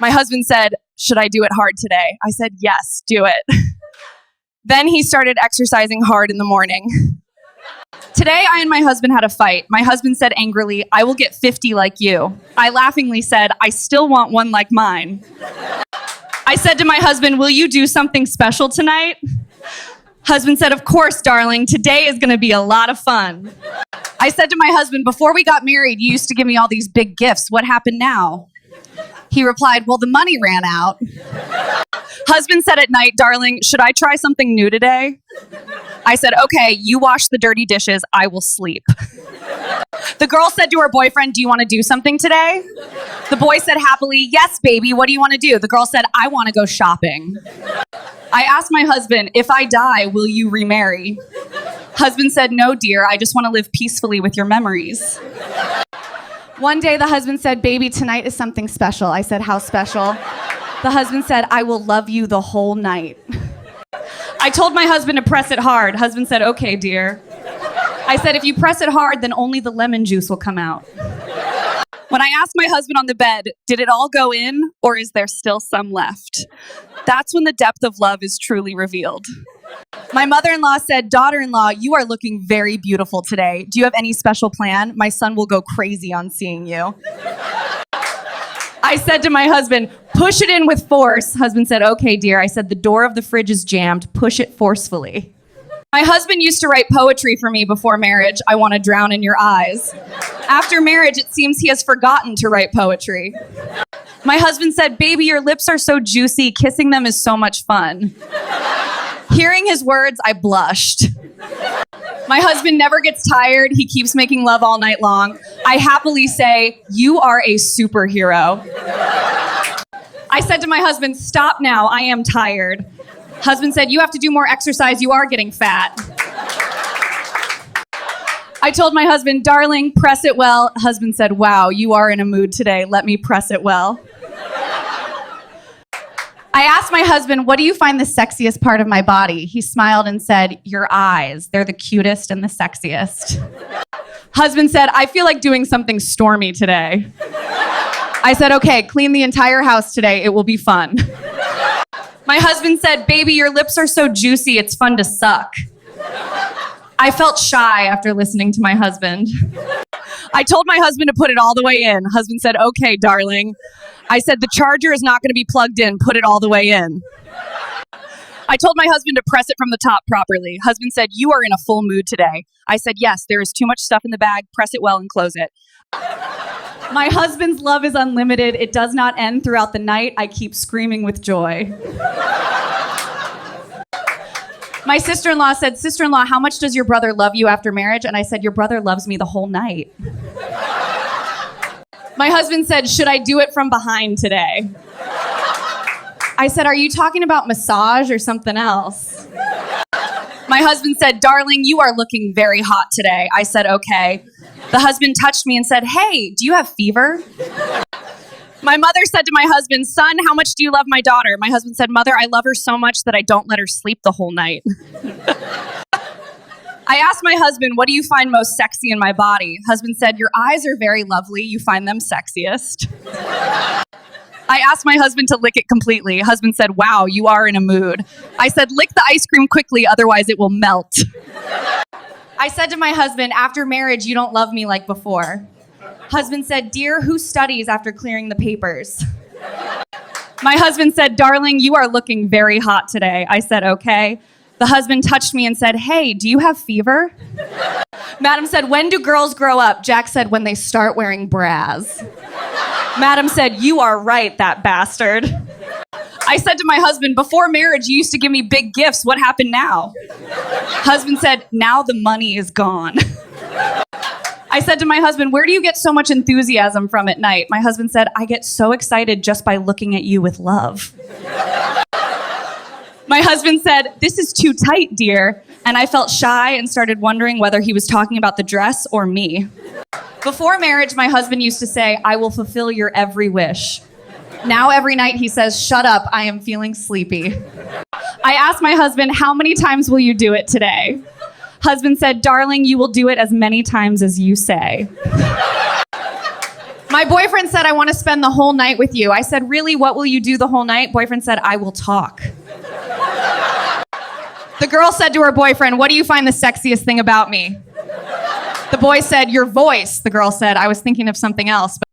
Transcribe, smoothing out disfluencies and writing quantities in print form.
My husband said, should I do it hard today? I said, yes, do it. Then he started exercising hard in the morning. Today, I and my husband had a fight. My husband said angrily, I will get 50 like you. I laughingly said, I still want one like mine. I said to my husband, will you do something special tonight? Husband said, of course, darling. Today is going to be a lot of fun. I said to my husband, before we got married, you used to give me all these big gifts. What happened now? He replied, well, the money ran out. Husband said at night, darling, should I try something new today? I said, okay, you wash the dirty dishes. I will sleep. The girl said to her boyfriend, do you want to do something today? The boy said happily, yes, baby. What do you want to do? The girl said, I want to go shopping. I asked my husband, if I die, will you remarry? Husband said, no, dear. I just want to live peacefully with your memories. One day, the husband said, baby, tonight is something special. I said, how special? The husband said, I will love you the whole night. I told my husband to press it hard. Husband said, okay, dear. I said, if you press it hard, then only the lemon juice will come out. When I asked my husband on the bed, did it all go in, or is there still some left? That's when the depth of love is truly revealed. My mother-in-law said, daughter-in-law, you are looking very beautiful today. Do you have any special plan? My son will go crazy on seeing you. I said to my husband, push it in with force. Husband said, okay, dear. I said, the door of the fridge is jammed. Push it forcefully. My husband used to write poetry for me before marriage. I want to drown in your eyes. After marriage, it seems he has forgotten to write poetry. My husband said, baby, your lips are so juicy. Kissing them is so much fun. Hearing his words, I blushed. My husband never gets tired. He keeps making love all night long. I happily say, you are a superhero. I said to my husband, stop now. I am tired. Husband said, you have to do more exercise. You are getting fat. I told my husband, darling, press it well. Husband said, wow, you are in a mood today. Let me press it well. I asked my husband, what do you find the sexiest part of my body? He smiled and said, your eyes. They're the cutest and the sexiest. Husband said, I feel like doing something stormy today. I said, okay, clean the entire house today. It will be fun. My husband said, baby, your lips are so juicy. It's fun to suck. I felt shy after listening to my husband. I told my husband to put it all the way in. Husband said, okay, darling. I said, the charger is not going to be plugged in. Put it all the way in. I told my husband to press it from the top properly. Husband said, you are in a full mood today. I said, yes, there is too much stuff in the bag. Press it well and close it. My husband's love is unlimited. It does not end throughout the night. I keep screaming with joy. My sister-in-law said, sister-in-law, how much does your brother love you after marriage? And I said, your brother loves me the whole night. My husband said, should I do it from behind today? I said, are you talking about massage or something else? My husband said, darling, you are looking very hot today. I said, okay. The husband touched me and said, hey, do you have fever? My mother said to my husband, son, how much do you love my daughter? My husband said, mother, I love her so much that I don't let her sleep the whole night. I asked my husband, what do you find most sexy in my body? Husband said, your eyes are very lovely. You find them sexiest. I asked my husband to lick it completely. Husband said, wow, you are in a mood. I said, lick the ice cream quickly, otherwise it will melt. I said to my husband, after marriage, you don't love me like before. Husband said, dear, who studies after clearing the papers? My husband said, darling, you are looking very hot today. I said, okay. The husband touched me and said, hey, do you have fever? Madam said, when do girls grow up? Jack said, when they start wearing bras. Madam said, you are right, that bastard. I said to my husband, before marriage, you used to give me big gifts. What happened now? Husband said, now the money is gone. I said to my husband, where do you get so much enthusiasm from at night? My husband said, I get so excited just by looking at you with love. My husband said, this is too tight, dear. And I felt shy and started wondering whether he was talking about the dress or me. Before marriage, my husband used to say, I will fulfill your every wish. Now every night he says, shut up, I am feeling sleepy. I asked my husband, how many times will you do it today? Husband said, darling, you will do it as many times as you say. My boyfriend said, I want to spend the whole night with you. I said, really, what will you do the whole night? Boyfriend said, I will talk. The girl said to her boyfriend, what do you find the sexiest thing about me? The boy said, your voice. The girl said, I was thinking of something else.